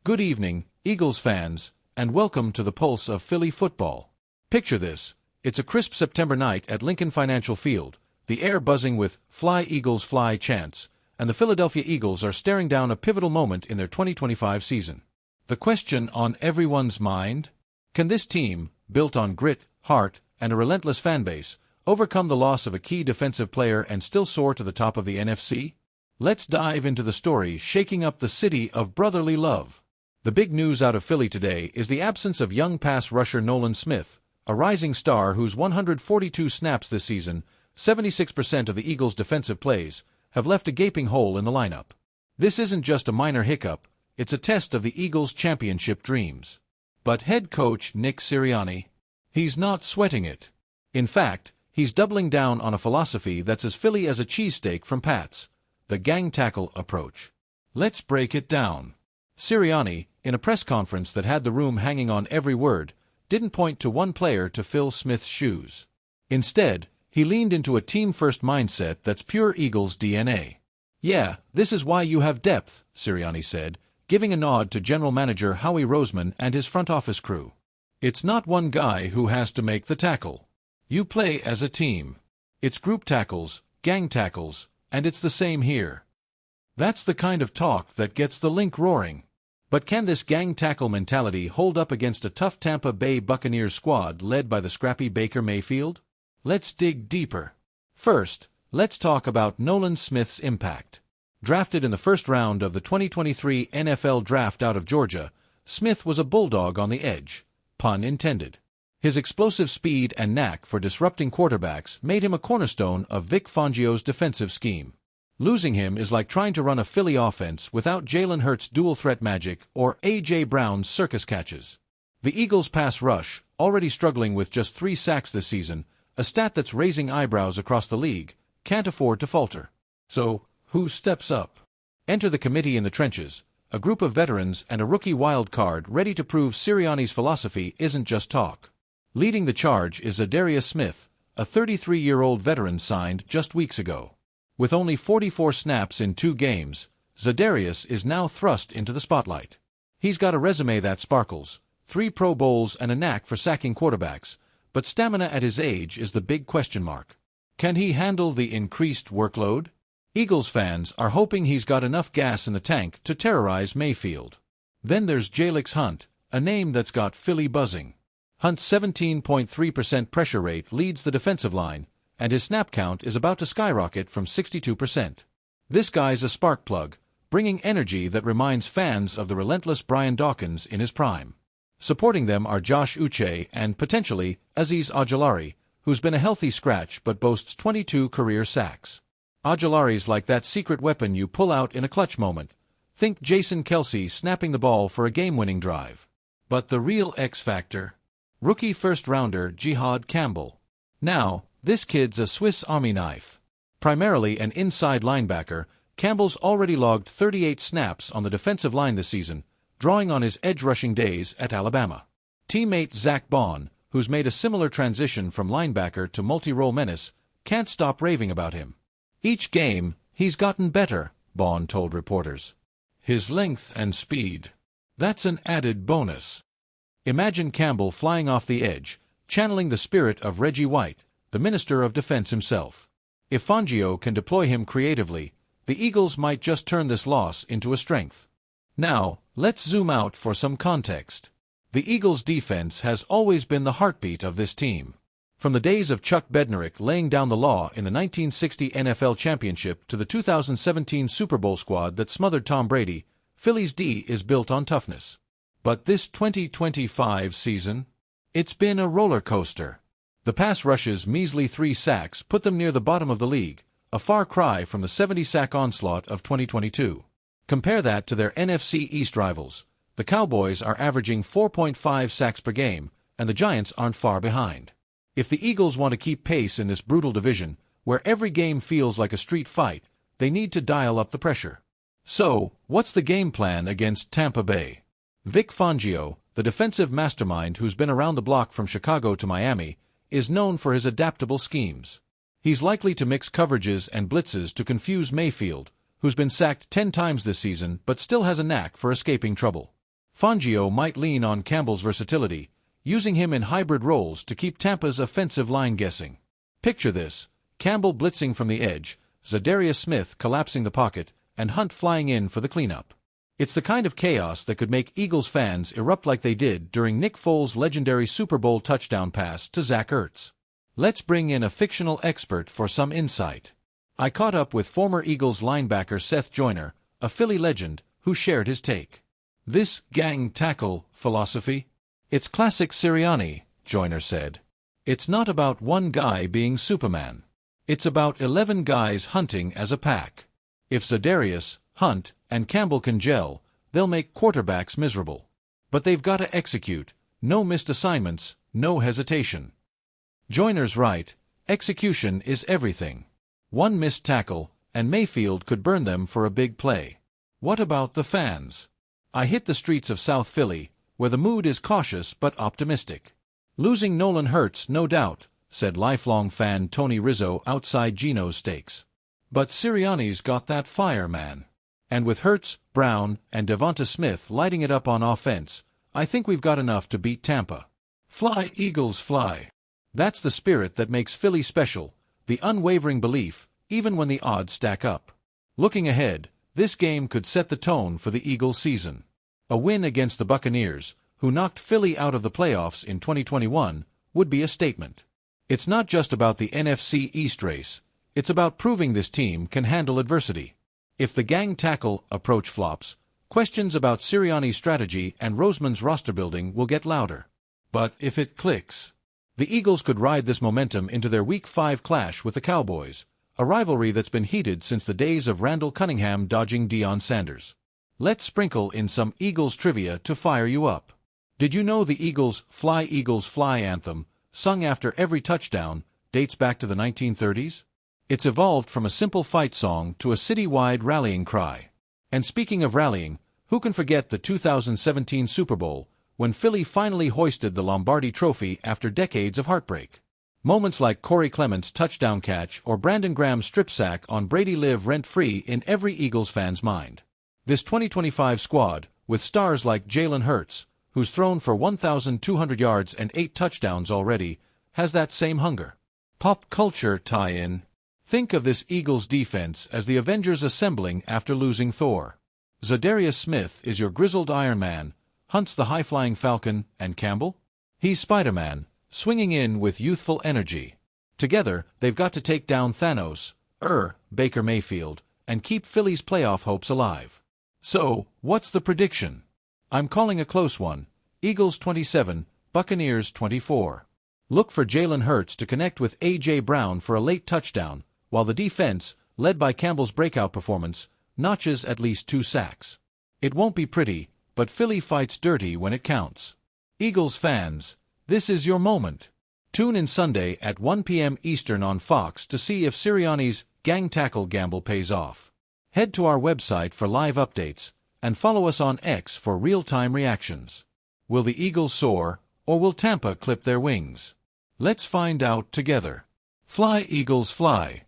Good evening, Eagles fans, and welcome to the pulse of Philly football. Picture this. It's a crisp September night at Lincoln Financial Field, the air buzzing with "Fly Eagles Fly" chants, and the Philadelphia Eagles are staring down a pivotal moment in their 2025 season. The question on everyone's mind? Can this team, built on grit, heart, and a relentless fanbase, overcome the loss of a key defensive player and still soar to the top of the NFC? Let's dive into the story shaking up the city of brotherly love. The big news out of Philly today is the absence of young pass rusher Nolan Smith, a rising star whose 142 snaps this season, 76% of the Eagles' defensive plays, have left a gaping hole in the lineup. This isn't just a minor hiccup, it's a test of the Eagles' championship dreams. But head coach Nick Sirianni, he's not sweating it. In fact, he's doubling down on a philosophy that's as Philly as a cheesesteak from Pat's, the gang tackle approach. Let's break it down. Sirianni, in a press conference that had the room hanging on every word, didn't point to one player to fill Smith's shoes. Instead, he leaned into a team-first mindset that's pure Eagles DNA. "Yeah, this is why you have depth," Sirianni said, giving a nod to General Manager Howie Roseman and his front office crew. "It's not one guy who has to make the tackle. You play as a team. It's group tackles, gang tackles, and it's the same here." That's the kind of talk that gets the link roaring. But can this gang tackle mentality hold up against a tough Tampa Bay Buccaneers squad led by the scrappy Baker Mayfield? Let's dig deeper. First, let's talk about Nolan Smith's impact. Drafted in the first round of the 2023 NFL Draft out of Georgia, Smith was a bulldog on the edge, pun intended. His explosive speed and knack for disrupting quarterbacks made him a cornerstone of Vic Fangio's defensive scheme. Losing him is like trying to run a Philly offense without Jalen Hurts' dual-threat magic or A.J. Brown's circus catches. The Eagles' pass rush, already struggling with just 3 sacks this season, a stat that's raising eyebrows across the league, can't afford to falter. So, who steps up? Enter the committee in the trenches, a group of veterans and a rookie wild card ready to prove Sirianni's philosophy isn't just talk. Leading the charge is Zadarius Smith, a 33-year-old veteran signed just weeks ago. With only 44 snaps in 2 games, Zadarius is now thrust into the spotlight. He's got a resume that sparkles, 3 Pro Bowls and a knack for sacking quarterbacks, but stamina at his age is the big question mark. Can he handle the increased workload? Eagles fans are hoping he's got enough gas in the tank to terrorize Mayfield. Then there's Jalen Hurts, a name that's got Philly buzzing. Hunt's 17.3% pressure rate leads the defensive line, and his snap count is about to skyrocket from 62%. This guy's a spark plug, bringing energy that reminds fans of the relentless Brian Dawkins in his prime. Supporting them are Josh Uche and, potentially, Azeez Ojulari, who's been a healthy scratch but boasts 22 career sacks. Ojulari's like that secret weapon you pull out in a clutch moment. Think Jason Kelce snapping the ball for a game-winning drive. But the real X factor? Rookie first-rounder Jihad Campbell. Now, this kid's a Swiss Army knife. Primarily an inside linebacker, Campbell's already logged 38 snaps on the defensive line this season, drawing on his edge-rushing days at Alabama. Teammate Zach Bond, who's made a similar transition from linebacker to multi-role menace, can't stop raving about him. "Each game, he's gotten better," Bond told reporters. "His length and speed. That's an added bonus." Imagine Campbell flying off the edge, channeling the spirit of Reggie White, the Minister of Defense himself. If Fangio can deploy him creatively, the Eagles might just turn this loss into a strength. Now, let's zoom out for some context. The Eagles' defense has always been the heartbeat of this team. From the days of Chuck Bednarik laying down the law in the 1960 NFL Championship to the 2017 Super Bowl squad that smothered Tom Brady, Philly's D is built on toughness. But this 2025 season? It's been a roller coaster. The pass rush's measly 3 sacks put them near the bottom of the league, a far cry from the 70-sack onslaught of 2022. Compare that to their NFC East rivals. The Cowboys are averaging 4.5 sacks per game, and the Giants aren't far behind. If the Eagles want to keep pace in this brutal division, where every game feels like a street fight, they need to dial up the pressure. So, what's the game plan against Tampa Bay? Vic Fangio, the defensive mastermind who's been around the block from Chicago to Miami, is known for his adaptable schemes. He's likely to mix coverages and blitzes to confuse Mayfield, who's been sacked 10 times this season but still has a knack for escaping trouble. Fangio might lean on Campbell's versatility, using him in hybrid roles to keep Tampa's offensive line guessing. Picture this: Campbell blitzing from the edge, Zadarius Smith collapsing the pocket, and Hunt flying in for the cleanup. It's the kind of chaos that could make Eagles fans erupt like they did during Nick Foles' legendary Super Bowl touchdown pass to Zach Ertz. Let's bring in a fictional expert for some insight. I caught up with former Eagles linebacker Seth Joyner, a Philly legend, who shared his take. This gang tackle philosophy? It's classic Sirianni, Joyner said. It's not about one guy being Superman. It's about 11 guys hunting as a pack. If Zadarius, Hunt, and Campbell can gel, they'll make quarterbacks miserable. But they've got to execute. No missed assignments, no hesitation. Joyner's right. Execution is everything. One missed tackle, and Mayfield could burn them for a big play. What about the fans? I hit the streets of South Philly, where the mood is cautious but optimistic. Losing Jalen Hurts, no doubt, said lifelong fan Tony Rizzo outside Geno's Steaks. But Sirianni's got that fire, man. And with Hurts, Brown, and Devonta Smith lighting it up on offense, I think we've got enough to beat Tampa. Fly, Eagles, fly. That's the spirit that makes Philly special, the unwavering belief, even when the odds stack up. Looking ahead, this game could set the tone for the Eagles season. A win against the Buccaneers, who knocked Philly out of the playoffs in 2021, would be a statement. It's not just about the NFC East race, it's about proving this team can handle adversity. If the gang tackle approach flops, questions about Sirianni's strategy and Roseman's roster building will get louder. But if it clicks, the Eagles could ride this momentum into their Week 5 clash with the Cowboys, a rivalry that's been heated since the days of Randall Cunningham dodging Deion Sanders. Let's sprinkle in some Eagles trivia to fire you up. Did you know the Eagles' Fly anthem, sung after every touchdown, dates back to the 1930s? It's evolved from a simple fight song to a citywide rallying cry. And speaking of rallying, who can forget the 2017 Super Bowl, when Philly finally hoisted the Lombardi Trophy after decades of heartbreak? Moments like Corey Clement's touchdown catch or Brandon Graham's strip sack on Brady live rent-free in every Eagles fan's mind. This 2025 squad, with stars like Jalen Hurts, who's thrown for 1,200 yards and 8 touchdowns already, has that same hunger. Pop culture tie-in. Think of this Eagles defense as the Avengers assembling after losing Thor. Zadarius Smith is your grizzled Iron Man, Hunt's the high-flying Falcon, and Campbell? He's Spider-Man, swinging in with youthful energy. Together, they've got to take down Thanos, Baker Mayfield, and keep Philly's playoff hopes alive. So, what's the prediction? I'm calling a close one. Eagles 27, Buccaneers 24. Look for Jalen Hurts to connect with A.J. Brown for a late touchdown, while the defense, led by Campbell's breakout performance, notches at least 2 sacks. It won't be pretty, but Philly fights dirty when it counts. Eagles fans, this is your moment. Tune in Sunday at 1 p.m. Eastern on Fox to see if Sirianni's gang tackle gamble pays off. Head to our website for live updates, and follow us on X for real-time reactions. Will the Eagles soar, or will Tampa clip their wings? Let's find out together. Fly, Eagles, fly.